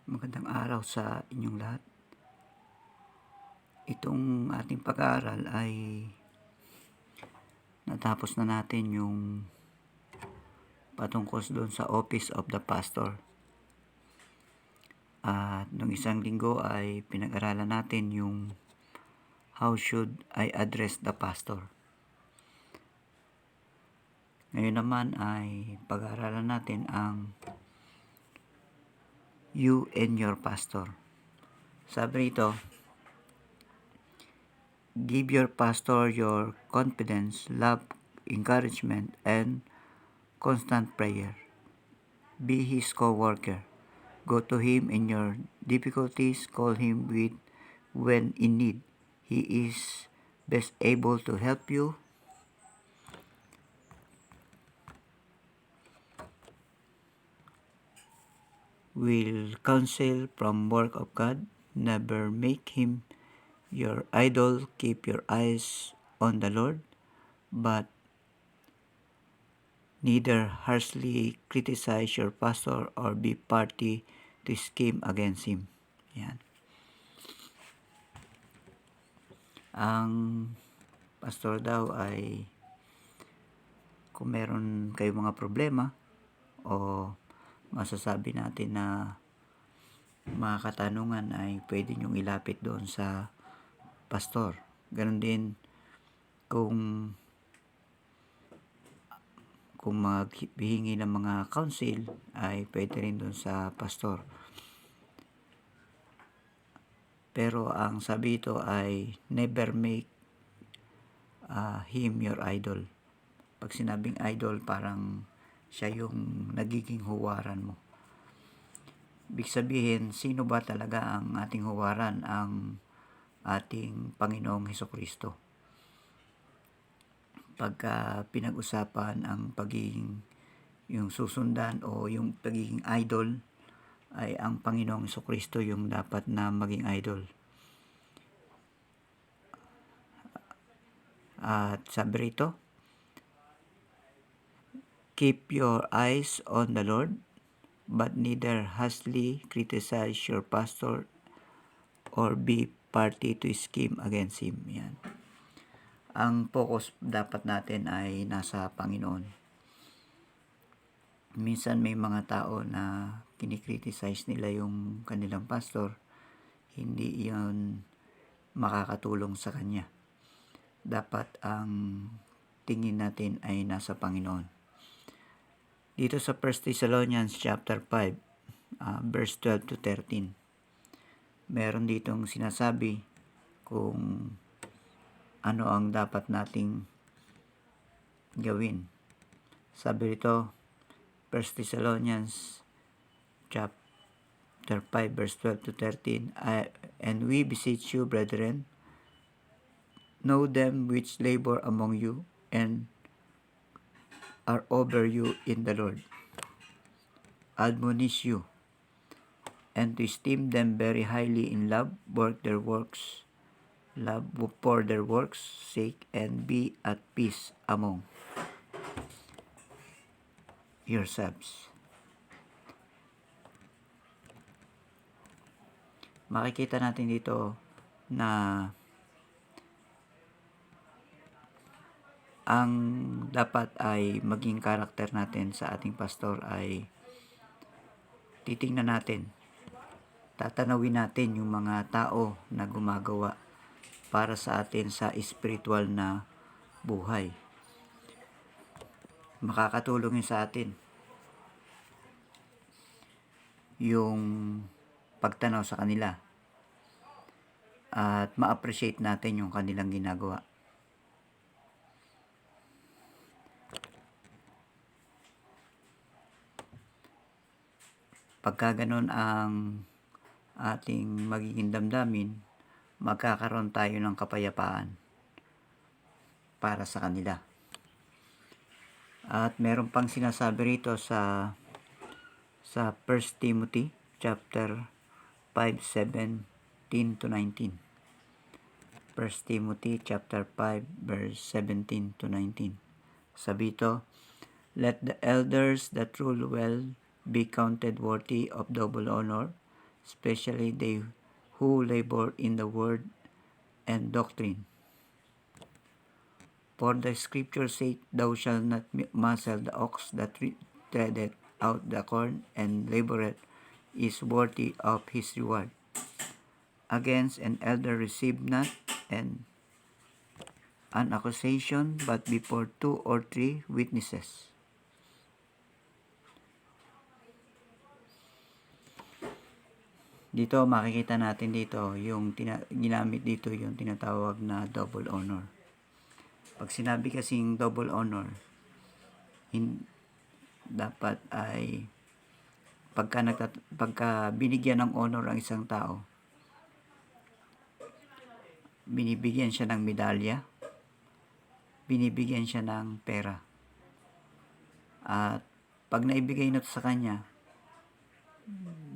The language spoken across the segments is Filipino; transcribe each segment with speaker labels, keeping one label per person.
Speaker 1: Magandang araw sa inyong lahat. Itong ating pag-aaral ay natapos na natin yung patungkol doon sa Office of the Pastor. At nung isang linggo ay pinag-aralan natin yung How should I address the pastor? Ngayon naman ay pag-aaralan natin ang You and Your Pastor. Sabi rito, give your pastor your confidence, love, encouragement, and constant prayer. Be his co-worker. Go to him in your difficulties. Call him when in need. He is best able to help you. Will counsel from work of God. Never make him your idol. Keep your eyes on the Lord, but neither harshly criticize your pastor or be party to scheme against him. Yan. Ang pastor daw ay kung meron kayong mga problema o masasabi natin na mga katanungan ay pwede nyong ilapit doon sa pastor. Ganon din kung maghihingi ng mga counsel ay pwede rin doon sa pastor. Pero ang sabi ito ay never make him your idol. Pag sinabing idol, parang siya yung nagiging huwaran mo. Ibig sabihin, sino ba talaga ang ating huwaran? Ang ating Panginoong Hesukristo. Pagka pinag-usapan ang pagiging yung susundan o yung pagiging idol, ay ang Panginoong Hesukristo yung dapat na maging idol. At sabi rito, keep your eyes on the Lord, but neither harshly criticize your pastor or be party to scheme against him. Yan. Ang focus dapat natin ay nasa Panginoon. Minsan may mga tao na kinikriticize nila yung kanilang pastor, hindi yun makakatulong sa kanya. Dapat ang tingin natin ay nasa Panginoon. Dito sa 1 Thessalonians chapter 5, verse 12 to 13, meron ditong sinasabi kung ano ang dapat nating gawin. Sabi rito, 1 Thessalonians chapter 5, verse 12 to 13, and we beseech you, brethren, know them which labor among you and are over you in the Lord, admonish you, and to esteem them very highly in love, for their works' sake, and be at peace among yourselves. Makikita natin dito na ang dapat ay maging karakter natin sa ating pastor ay titingnan natin, tatanawin natin yung mga tao na gumagawa para sa atin sa spiritual na buhay. Makakatulong yun sa atin yung pagtanaw sa kanila at ma-appreciate natin yung kanilang ginagawa. Pagka ganun ang ating magiging damdamin, magkakaroon tayo ng kapayapaan para sa kanila. At meron pang sinasabi rito sa 1 Timothy chapter 5:17 to 19. 1 Timothy chapter 5 verse 17 to 19. Sabi ito, let the elders that rule well be counted worthy of double honor, especially they who labor in the word and doctrine. For the scripture saith, Thou shalt not muzzle the ox that treadeth out the corn, and laboureth is worthy of his reward. Against an elder receive not an accusation, but before 2 or 3 witnesses. Dito makikita natin dito yung ginamit dito yung tinatawag na double honor. Pag sinabi kasing double honor, dapat ay pagka binigyan ng honor ang isang tao, binibigyan siya ng medalya, binibigyan siya ng pera. At pag naibigay na sa kanya,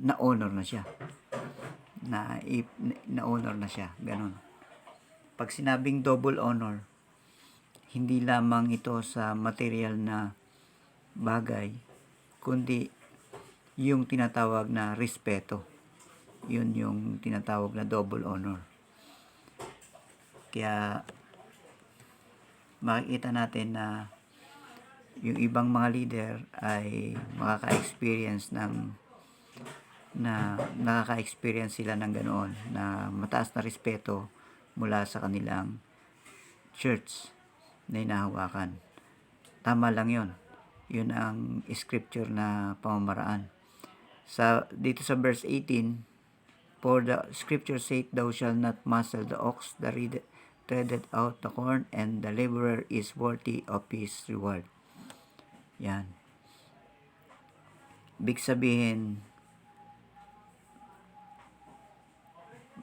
Speaker 1: na-honor na siya. Na-honor na siya. Ganun. Pag sinabing double honor, hindi lamang ito sa material na bagay, kundi yung tinatawag na respeto. Yun yung tinatawag na double honor. Kaya makikita natin na yung ibang mga leader ay makaka-experience nakaka-experience sila ng ganoon, na mataas na respeto mula sa kanilang church na hinahawakan. Tama lang yon. Yun ang scripture na pamamaraan. Dito sa verse 18, For the scripture saith, Thou shalt not muzzle the ox that treadeth out the corn, and the laborer is worthy of his reward. Yan. Ibig sabihin,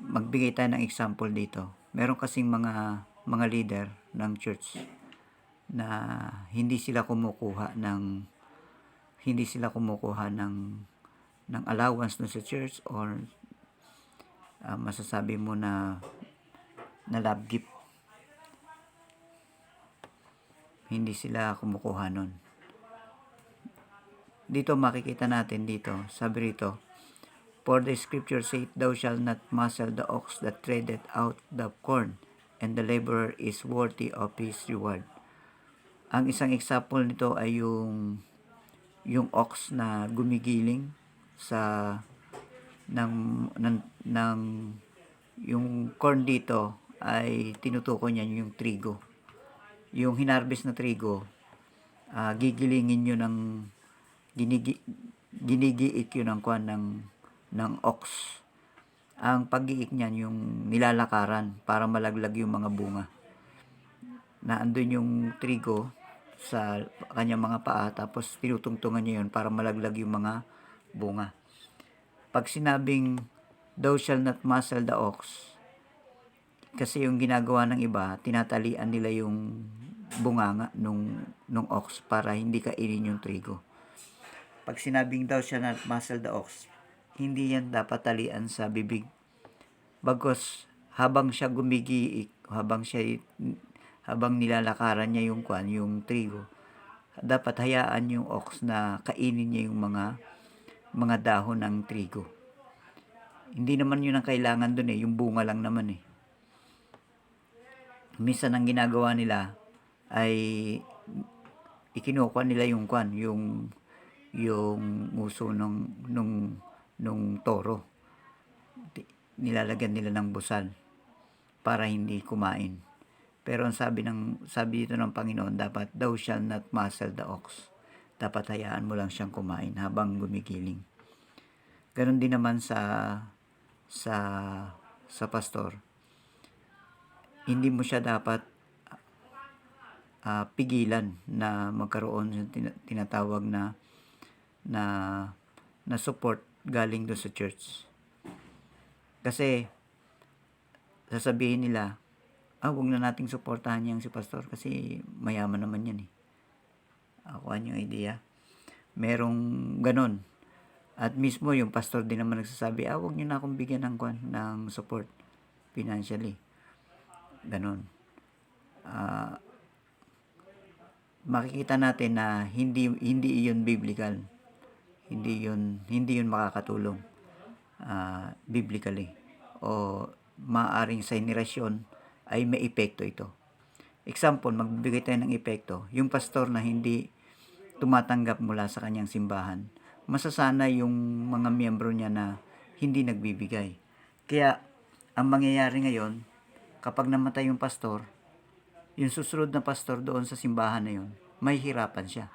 Speaker 1: magbigay tayo ng example dito. Meron kasing mga leader ng church na hindi sila kumukuha ng allowance no sa church, or masasabi mo na love gift. Hindi sila kumukuha nun. Dito makikita natin dito, sabi rito, For the scripture saith, Thou shalt not muzzle the ox that treadeth out the corn, and the laborer is worthy of his reward. Ang isang example nito ay yung ox na gumigiling sa yung corn dito ay tinutukoy niya yung trigo. Yung hinarvest na trigo, gigilingin nyo ng ginigiik yun ng ox. Ang pag-iik niyan yung nilalakaran para malaglag yung mga bunga. Na andun yung trigo sa kanyang mga paa, tapos tinutungtungan niya yun para malaglag yung mga bunga. Pag sinabing Thou shalt not muzzle the ox, kasi yung ginagawa ng iba, tinatalian nila yung bunganga nung ox para hindi kainin yung trigo. Pag sinabing Thou shalt not muzzle the ox, hindi yan dapat talian sa bibig. Bagkus habang siya gumigiik, habang nilalakaran niya yung trigo, dapat hayaan yung ox na kainin niya yung mga dahon ng trigo. Hindi naman yun ang kailangan dun yung bunga lang naman Minsan ang ginagawa nila ay ikinukuha nila yung uso nung toro. Nilalagyan nila ng busal para hindi kumain. Pero ang sabi dito ng Panginoon, dapat Thou shalt not muzzle the ox. Dapat hayaan mo lang siyang kumain habang gumigiling. Ganon din naman sa pastor. Hindi mo siya dapat pigilan na magkaroon ng tinatawag na support galing doon sa church. Kasi sasabihin nila, huwag na nating suportahan yang si pastor kasi mayaman naman yan Ako yung idea. Merong ganon. At mismo yung pastor din naman nagsasabi, huwag nyo na akong bigyan ng support financially. Ganon. Makikita natin na hindi iyon biblical. Hindi yun makakatulong. biblically, o maaring sa henerasyon ay may epekto ito. Example, magbibigay tayo ng epekto. Yung pastor na hindi tumatanggap mula sa kanyang simbahan, masasana yung mga miyembro niya na hindi nagbibigay. Kaya, ang mangyayari ngayon, kapag namatay yung pastor, yung susunod na pastor doon sa simbahan na yun, may hirapan siya.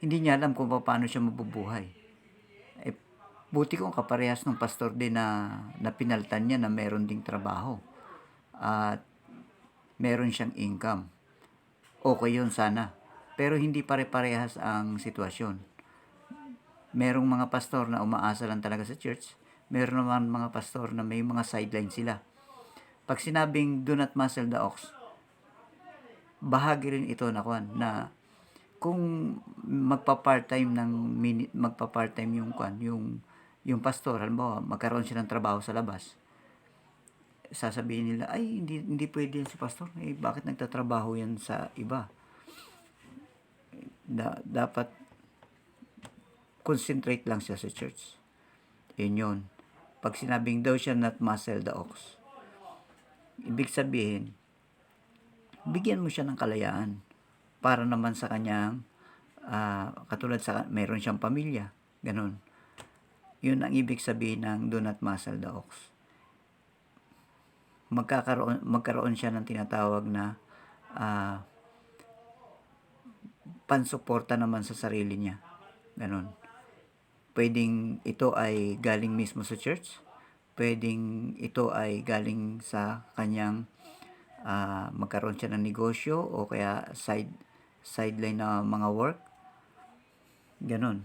Speaker 1: Hindi niya alam kung paano siya mabubuhay. Eh, buti kung kaparehas ng pastor din na pinaltan niya na meron ding trabaho at meron siyang income. Okay yun sana. Pero hindi pare-parehas ang sitwasyon. Merong mga pastor na umaasa lang talaga sa church. Meron naman mga pastor na may mga sideline sila. Pag sinabing do not muzzle the ox, bahagi rin ito na kung magpa-part-time yung pastor, halimbawa magkaroon siya ng trabaho sa labas, sasabihin nila, ay hindi pwede yan si pastor, bakit nagtatrabaho yan sa iba? Dapat concentrate lang siya sa church. Yun. Pag sinabing daw siya not muzzle the ox, ibig sabihin, bigyan mo siya ng kalayaan para naman sa kanyang katulad sa meron siyang pamilya, ganun. Yun ang ibig sabihin ng do not muzzle the ox. Magkaroon siya ng tinatawag na pansuporta naman sa sarili niya, ganun. Pwedeng ito ay galing mismo sa church, pwedeng ito ay galing sa kanyang magkaroon siya ng negosyo o kaya sideline na mga work, ganun.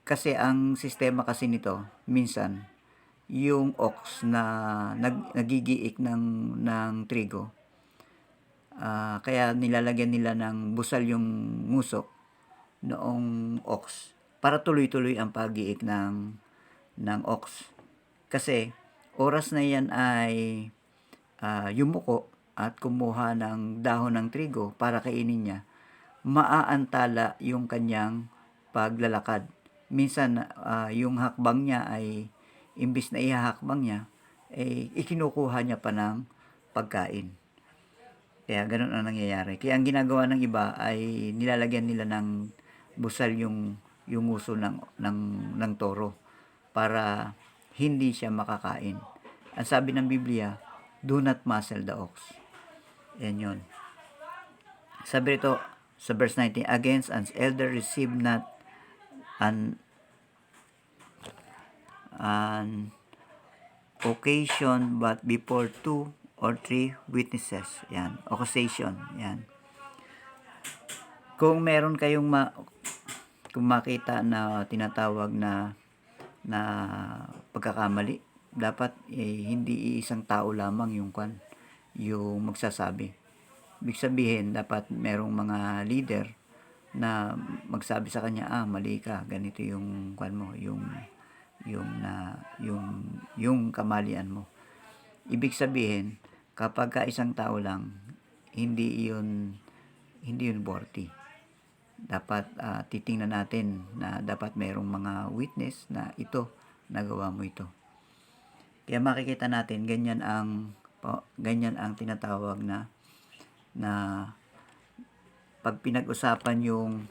Speaker 1: Kasi ang sistema kasi nito, minsan yung ox na nagigiik ng trigo, kaya nilalagyan nila ng busal yung ngusok noong ox para tuloy-tuloy ang pag-iik ng ox. Kasi oras na yan ay yumuko at kumuha ng dahon ng trigo para kainin niya, maaantala yung kanyang paglalakad. Minsan yung hakbang niya ay imbis na ihahakbang niya, ikinukuha niya pa ng pagkain. Kaya ganun ang nangyayari. Kaya ang ginagawa ng iba ay nilalagyan nila ng busal yung uso ng toro para hindi siya makakain. Ang sabi ng Biblia, do not muzzle the ox. Yan yun. Sabi rito sa verse 19, against an elder receive not an occasion but before 2 or 3 witnesses. Yan, accusation. Yan. Kung meron kayong kung makita na tinatawag na pagkakamali, dapat hindi isang tao lamang yung magsasabi. Ibig sabihin, dapat merong mga leader na magsabi sa kanya, mali ka, ganito yung mo, yung kamalian mo. Ibig sabihin, kapag isang tao lang, hindi yun worthy. Dapat titingnan natin na dapat mayroong mga witness na ito, nagawa mo ito. Kaya makikita natin ganyan ang tinatawag na pag pinag-usapan yung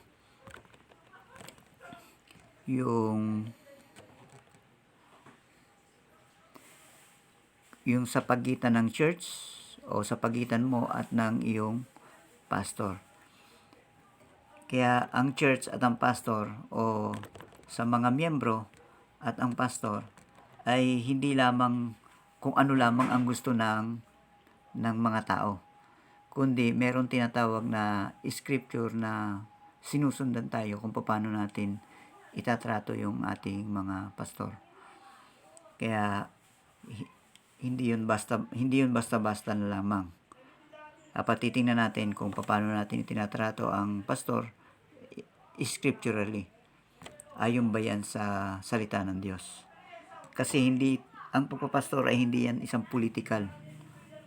Speaker 1: sa pagitan ng church o sa pagitan mo at ng iyong pastor. Kaya ang church at ang pastor o sa mga miyembro at ang pastor ay hindi lamang kung ano lamang ang gusto ng mga tao, kundi meron tinatawag na scripture na sinusundan tayo kung paano natin itatrato yung ating mga pastor. Kaya hindi yun basta-basta na lamang. Dapat titingnan natin kung paano natin itinatrato ang pastor scripturally. Ayon ba yan sa salita ng Diyos? Kasi ang pagpapastor ay hindi yan isang political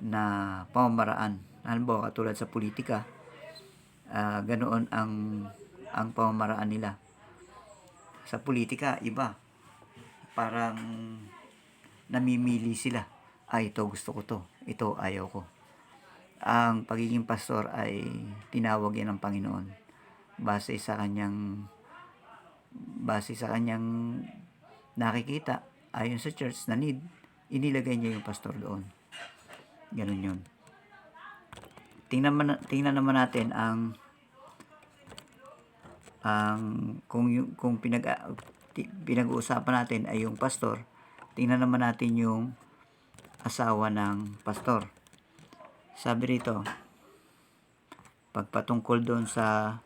Speaker 1: na pamamaraan. Halimbawa, katulad sa politika, ganoon ang pamamaraan nila. Sa politika, iba. parang namimili sila. Ito gusto ko to, ito ayaw ko. Ang pagiging pastor ay tinawag yan ng Panginoon base sa kanyang nakikita ayon sa church na need, inilagay niya yung pastor doon. Ganun yun. Tingnan naman natin ang kung pinag-uusapan natin ay yung pastor. Tingnan naman natin yung asawa ng pastor. Sabi rito, pagpatungkol doon sa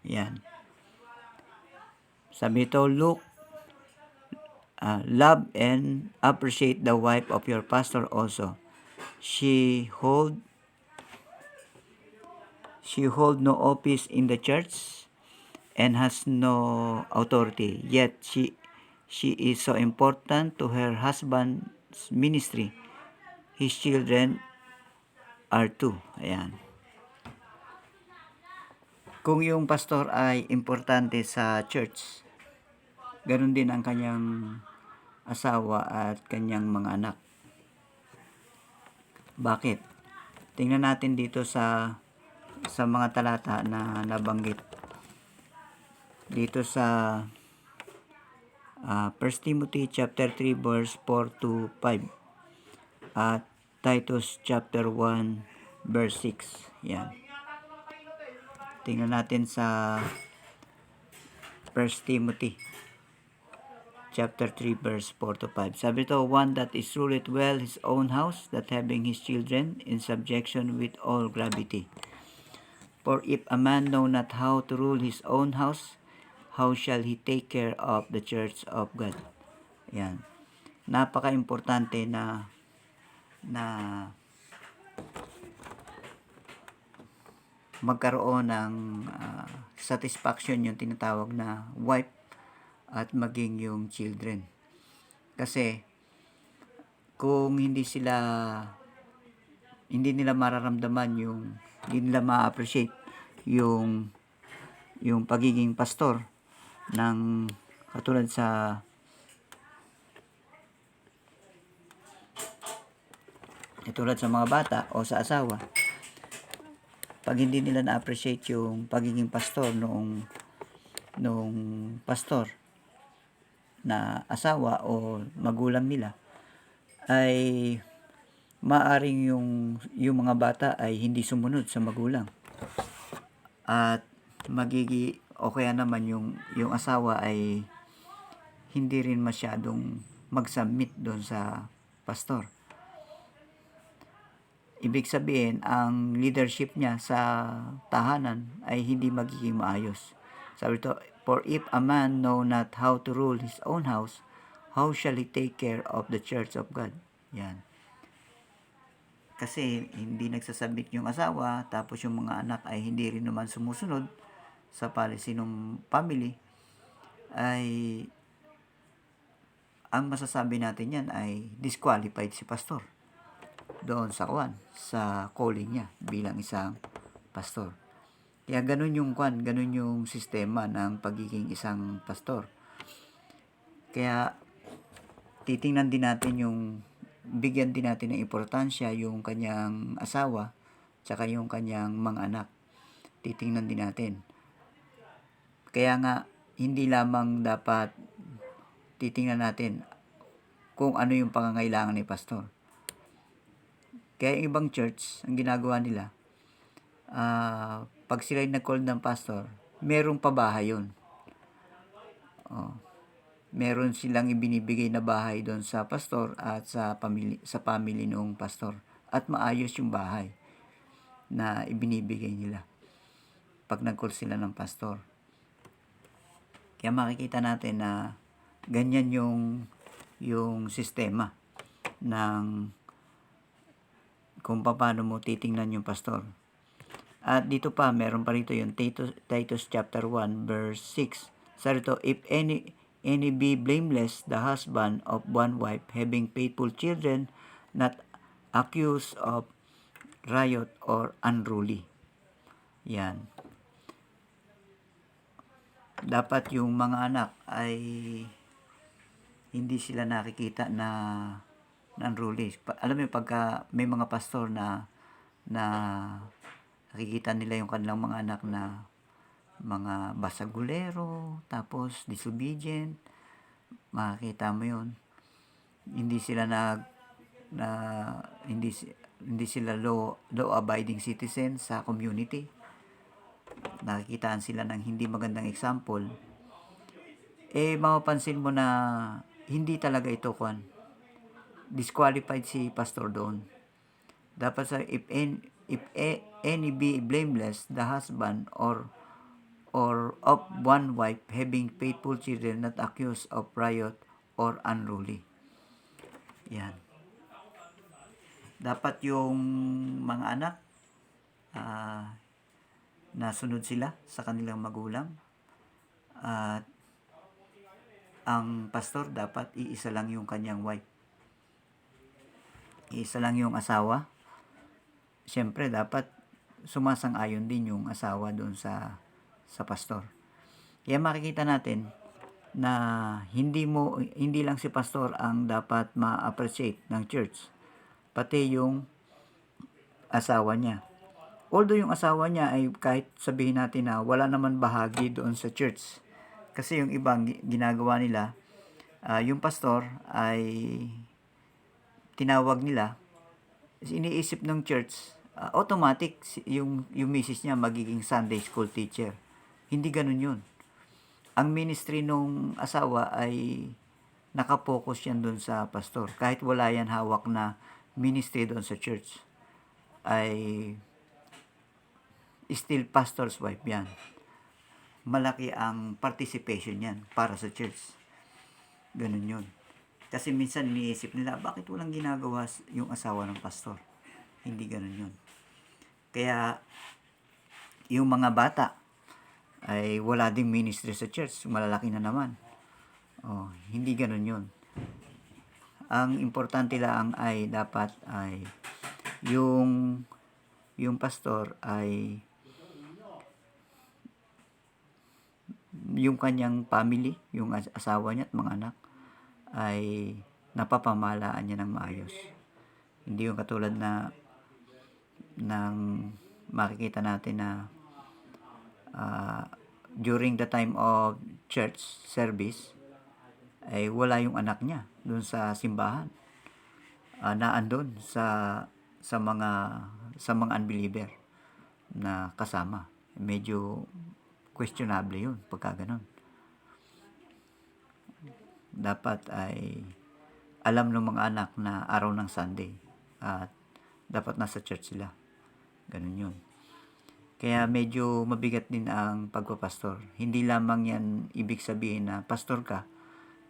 Speaker 1: yan. Sabi ito, love and appreciate the wife of your pastor also. She hold no office in the church and has no authority. Yet she is so important to her husband's ministry. His children are too. Ayan. Kung yung pastor ay importante sa church, ganun din ang kanyang asawa at kanyang mga anak. Bakit? Tingnan natin dito sa mga talata na nabanggit. Dito sa 1 Timothy chapter 3 verse 4 to 5 at Titus chapter 1 verse 6. Yan. Tingnan natin sa 1 Timothy chapter 3 verse 4 to 5. Sabi ito, one that is ruleth well his own house, that having his children in subjection with all gravity. For if a man know not how to rule his own house, how shall he take care of the church of God? Yan. Napaka-importante na magkaroon ng satisfaction yung tinatawag na wife at maging yung children. Kasi kung hindi nila mararamdaman hindi nila ma-appreciate yung pagiging pastor ng katulad sa mga bata o sa asawa. Pag hindi nila na-appreciate yung pagiging pastor noong pastor na asawa o magulang nila, ay maaring yung mga bata ay hindi sumunod sa magulang. At o kaya naman yung asawa ay hindi rin masyadong mag-submit doon sa pastor. Ibig sabihin, ang leadership niya sa tahanan ay hindi magiging maayos. Sabi ito, for if a man know not how to rule his own house, how shall he take care of the church of God? Yan. Kasi hindi nagsasubmit yung asawa, tapos yung mga anak ay hindi rin naman sumusunod sa policy ng family, ay ang masasabi natin yan ay disqualified si pastor doon sa calling niya bilang isang pastor. Kaya ganun yung sistema ng pagiging isang pastor. Kaya bigyan din natin ng importansya yung kanyang asawa tsaka yung kanyang mga anak. Titingnan din natin. Kaya nga hindi lamang dapat titingnan natin kung ano yung pangangailangan ni pastor. Kaya yung ibang church, ang ginagawa nila, pag sila nag-call ng pastor, merong pabahay yun. Meron silang ibinibigay na bahay doon sa pastor at sa family ng pastor. At maayos yung bahay na ibinibigay nila pag nag-call sila ng pastor. Kaya makikita natin na ganyan yung sistema ng kung paano mo titingnan yung pastor. At dito pa, meron pa rito yung Titus chapter 1 verse 6. Sarito, if any be blameless, the husband of one wife, having faithful children, not accused of riot or unruly. Yan. Dapat yung mga anak ay hindi sila nakikita na unruly. Alam mo pagka may mga pastor na nakikita nila yung kanilang mga anak na mga basagulero, tapos disobedient, makikita mo yun. Hindi sila na hindi sila law abiding citizen sa community. Nakikitaan sila ng hindi magandang example. Mapapansin mo na hindi talaga ito disqualified si pastor doon. Dapat sa if any be blameless, the husband or of one wife, having faithful children, not accused of riot or unruly. Yan. Dapat yung mga anak nasunod sila sa kanilang magulang, at ang pastor dapat iisa lang yung kanyang wife. Iisa lang yung asawa. Siyempre dapat sumasang-ayon din yung asawa doon sa pastor. Kaya makikita natin na hindi lang si pastor ang dapat ma-appreciate ng church, pati yung asawa niya. Although yung asawa niya ay kahit sabihin natin na wala naman bahagi doon sa church, kasi yung ibang ginagawa nila, yung pastor ay tinawag nila, iniisip ng church, automatic yung misis niya magiging Sunday school teacher. Hindi ganun yun. Ang ministry nung asawa ay nakapokus yan doon sa pastor. Kahit wala yan hawak na ministry doon sa church, ay still pastor's wife yan. Malaki ang participation yan para sa church. Ganun yun. Kasi minsan iniisip nila, bakit walang ginagawa yung asawa ng pastor? Hindi ganun yun. Kaya yung mga bata ay wala ding ministry sa church, malalaki na naman. Hindi ganun yun. Ang importante lang ay dapat ay yung pastor ay yung kanyang family, yung asawa niya at mga anak ay napapamahalaan niya ng maayos. Hindi yung katulad na ng makikita natin na during the time of church service ay wala yung anak niya doon sa simbahan, naandun sa mga unbeliever na kasama. Medyo questionable yun pagka ganun. Dapat ay alam ng mga anak na araw ng Sunday at dapat nasa church sila. Ganun yun. Kaya medyo mabigat din ang pagpapastor. Hindi lamang yan ibig sabihin na pastor ka,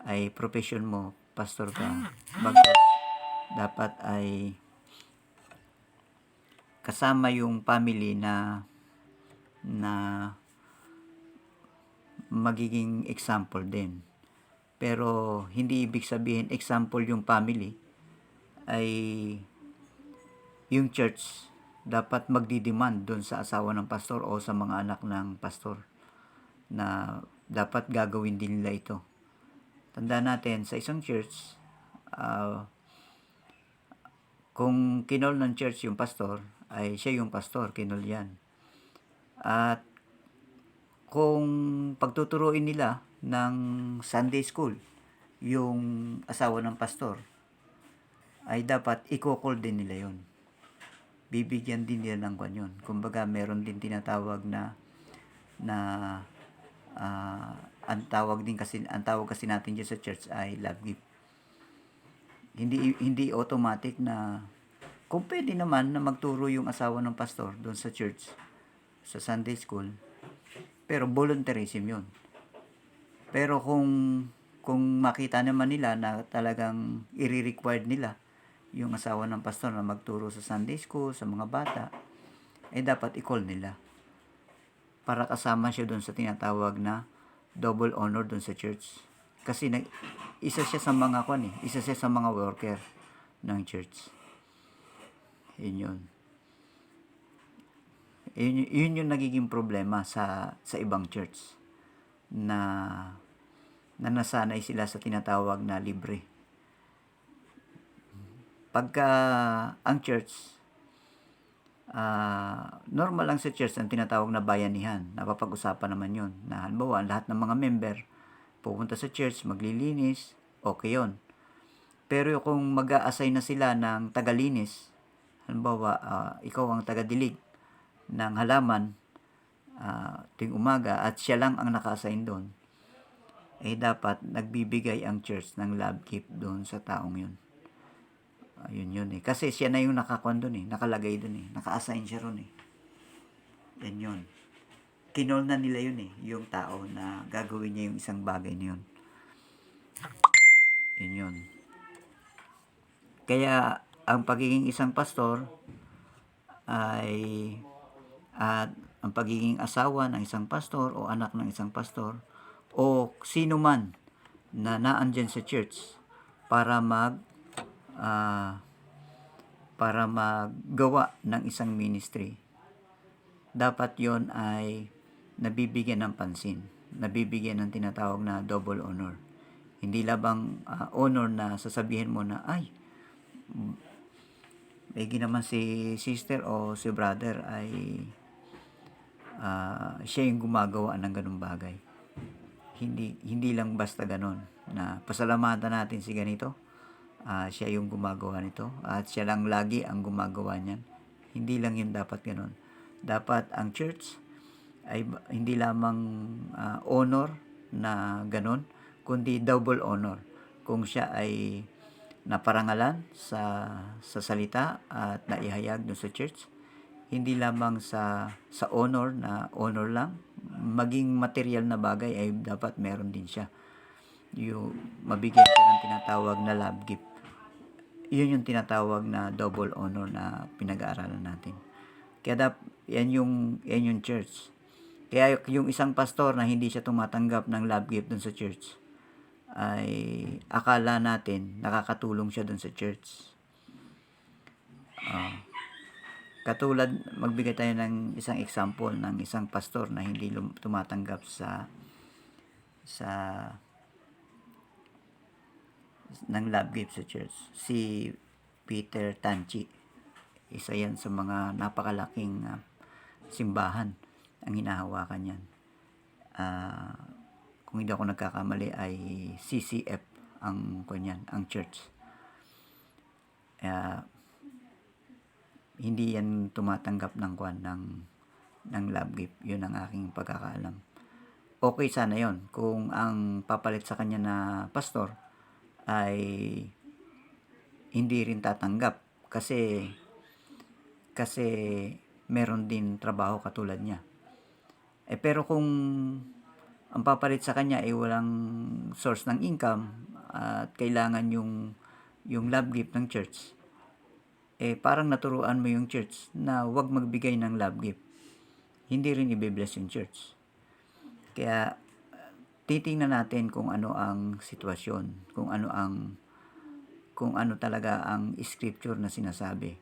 Speaker 1: ay profession mo, pastor ka. Bagkus dapat ay kasama yung family na magiging example din. Pero hindi ibig sabihin example yung family ay yung church dapat magdidemand doon sa asawa ng pastor o sa mga anak ng pastor na dapat gagawin din nila ito. Tandaan natin, sa isang church, kung kinol ng church yung pastor, ay siya yung pastor, kinol yan. At kung pagtuturuin nila ng Sunday school yung asawa ng pastor, ay dapat i-call din nila yon. Bibigyan din nila ng kanyon. Kumbaga meron din tinatawag na ang tawag kasi natin diyan sa church ay love gift. Hindi automatic na kung pwede naman na magturo yung asawa ng pastor doon sa church sa Sunday school, pero volunteerism yun. Pero kung makita naman nila na talagang i-required nila yung asawa ng pastor na magturo sa Sunday school, sa mga bata, dapat i-call nila para kasama siya doon sa tinatawag na double honor dun sa church. Kasi isa siya sa mga isa siya sa mga worker ng church. Yun yun. Yun yung nagiging problema sa ibang church na nasanay sila sa tinatawag na libre. Pagka ang church, normal lang sa church ang tinatawag na bayanihan. Napapag-usapan naman yun. Na halimbawa, lahat ng mga member pupunta sa church, maglilinis, okay yun. Pero kung mag-a-assign na sila ng tagalinis, halimbawa, ikaw ang tagadilig ng halaman tuwing umaga at siya lang ang naka-assign doon, dapat nagbibigay ang church ng love gift doon sa taong yun. Yun eh. Kasi siya na yung nakakuan doon eh, nakalagay doon eh, naka-assign siya ron eh. Yan yun. Kinol na nila yun eh, yung tao na gagawin niya yung isang bagay na yun. Yun yun. Kaya, ang pagiging isang pastor ay at ang pagiging asawa ng isang pastor o anak ng isang pastor o sino man na naandyan sa church para maggawa ng isang ministry, dapat yon ay nabibigyan ng pansin, nabibigyan ng tinatawag na double honor. Hindi labang honor na sasabihin mo na ay may naman si sister o si brother ay siya yung gumagawa ng ganung bagay. Hindi lang basta ganon na pasalamatan natin si ganito, siya yung gumagawa nito at siya lang lagi ang gumagawa niyan. Hindi lang yun dapat ganon. Dapat ang church ay hindi lamang honor na ganon, kundi double honor. Kung siya ay naparangalan sa salita at naihayag doon sa church, hindi lamang sa honor na honor lang, maging material na bagay ay dapat meron din siya. Yung mabigyan siya ng tinatawag na love gift. Yun yung tinatawag na double honor na pinag-aaralan natin. Kaya yan yung church. Kaya yung isang pastor na hindi siya tumatanggap ng love gift dun sa church, ay akala natin nakakatulong siya dun sa church. Katulad, magbigay tayo ng isang example ng isang pastor na hindi tumatanggap ng love gift sa church. Si Peter Tanchi. Isa yan sa mga napakalaking simbahan ang hinahawakan yan. Kung hindi ako nagkakamali ay CCF ang church. Hindi yan tumatanggap ng love gift. Yun ang aking pagkakaalam. Okay sana yon kung ang papalit sa kanya na pastor ay hindi rin tatanggap kasi meron din trabaho katulad niya. Pero kung ang papalit sa kanya ay walang source ng income at kailangan yung love gift ng church, parang naturuan mo yung church na wag magbigay ng love gift. Hindi rin i-bless yung church. Kaya titingnan natin kung ano ang sitwasyon, kung ano talaga ang scripture na sinasabi.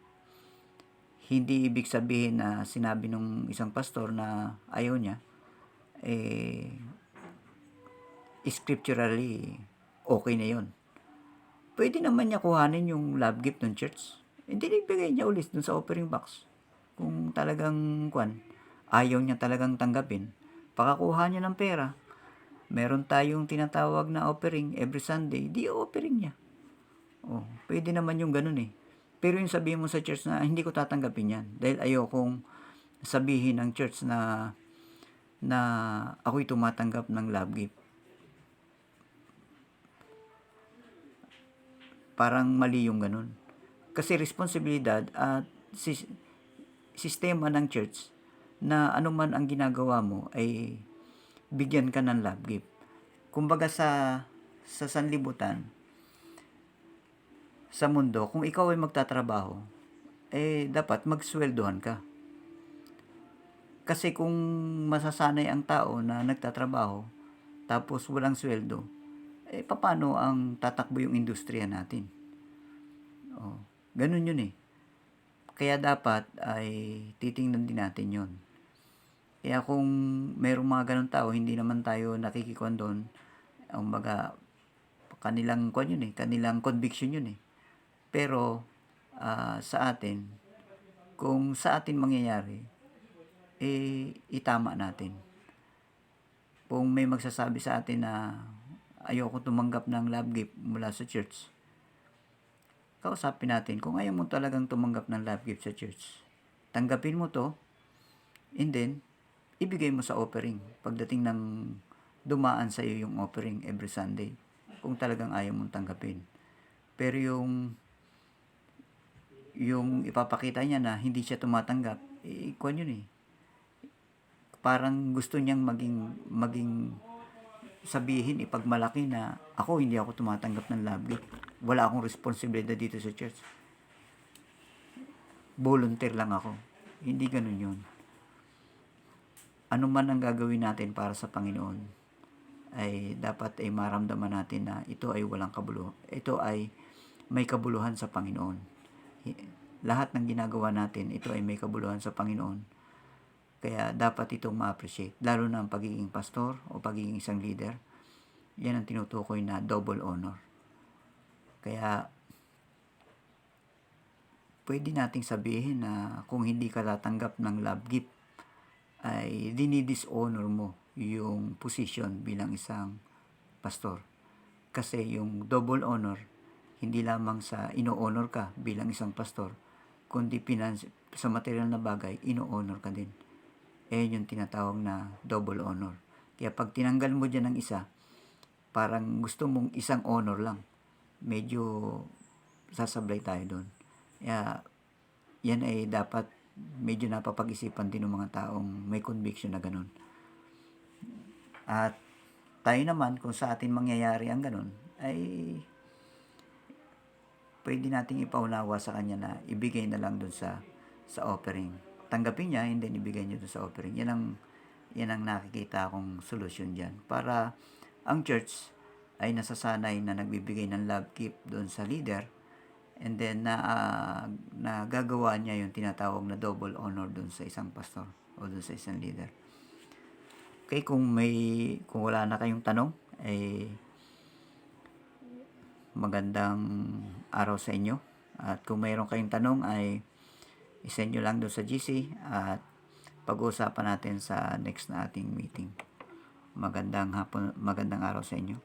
Speaker 1: Hindi ibig sabihin na sinabi nung isang pastor na ayaw niya, scripturally okay na yon. Pwede naman niya kuhanin yung love gift ng church. Hindi ibigay niya ulit dun sa offering box. Kung talagang ayaw niya talagang tanggapin, pakakuha niya ng pera. Meron tayong tinatawag na offering every Sunday, di offering niya. Pwede naman yung ganun eh. Pero yung sabihin mo sa church na hindi ko tatanggapin yan dahil ayokong sabihin ng church na ako'y tumatanggap ng love gift. Parang mali yung ganun. Kasi responsibilidad at sistema ng church na anuman ang ginagawa mo ay bigyan ka ng love gift. Kumbaga sa sanlibutan, sa mundo, kung ikaw ay magtatrabaho, dapat magsweldohan ka. Kasi kung masasanay ang tao na nagtatrabaho tapos walang sweldo, papaano ang tatakbo yung industriya natin? Oh, ganun yun eh. Kaya dapat ay titingnan din natin yon. Kaya kung merong mga ganun tao, hindi naman tayo nakikikuan doon, baga, kanilang kuan yun eh, kanilang conviction yun eh. Pero sa atin, kung sa atin mangyayari, itama natin. Kung may magsasabi sa atin na ayoko tumanggap ng love gift mula sa church, kausapin natin kung ayaw mo talagang tumanggap ng love gift sa church. Tanggapin mo to, and then, ibigay mo sa offering. Pagdating ng dumaan sa iyo yung offering every Sunday, kung talagang ayaw mong tanggapin. Pero yung ipapakita niya na hindi siya tumatanggap, kuwan yun eh. Parang gusto niyang maging sabihin, ipagmalaki na ako, hindi ako tumatanggap ng love gift. Wala akong responsibilidad dito sa church. Volunteer lang ako. Hindi ganun yun. Ano man ang gagawin natin para sa Panginoon, ay dapat ay maramdaman natin na ito ay walang kabuluhan. Ito ay may kabuluhan sa Panginoon. Lahat ng ginagawa natin, ito ay may kabuluhan sa Panginoon. Kaya dapat itong ma-appreciate. Lalo na ang pagiging pastor o pagiging isang leader. Yan ang tinutukoy na double honor. Kaya pwede nating sabihin na kung hindi ka tatanggap ng love gift, ay dinidishonor mo yung position bilang isang pastor. Kasi yung double honor, hindi lamang sa ino-honor ka bilang isang pastor, kundi sa material na bagay, ino-honor ka din. Yung tinatawag na double honor. Kaya pag tinanggal mo dyan ng isa, parang gusto mong isang honor lang. Medyo sasablay tayo doon. Kaya yan ay dapat medyo napapag-isipan din ng mga taong may conviction na ganun. At tayo naman, kung sa atin mangyayari ang ganun, ay pwede nating ipaunawa sa kanya na ibigay na lang doon sa offering. Tanggapin niya, and then ibigay niya doon sa offering. Yan ang nakikita akong solusyon dyan. Para ang church ay nasasanay na nagbibigay ng love gift doon sa leader, and then na gagawa niya yung tinatawag na double honor doon sa isang pastor o doon sa isang leader. Okay, kung wala na kayong tanong, ay magandang araw sa inyo. At kung mayroon kayong tanong, ay isend nyo lang doon sa GC at pag-uusapan natin sa next na ating meeting. Magandang araw sa inyo.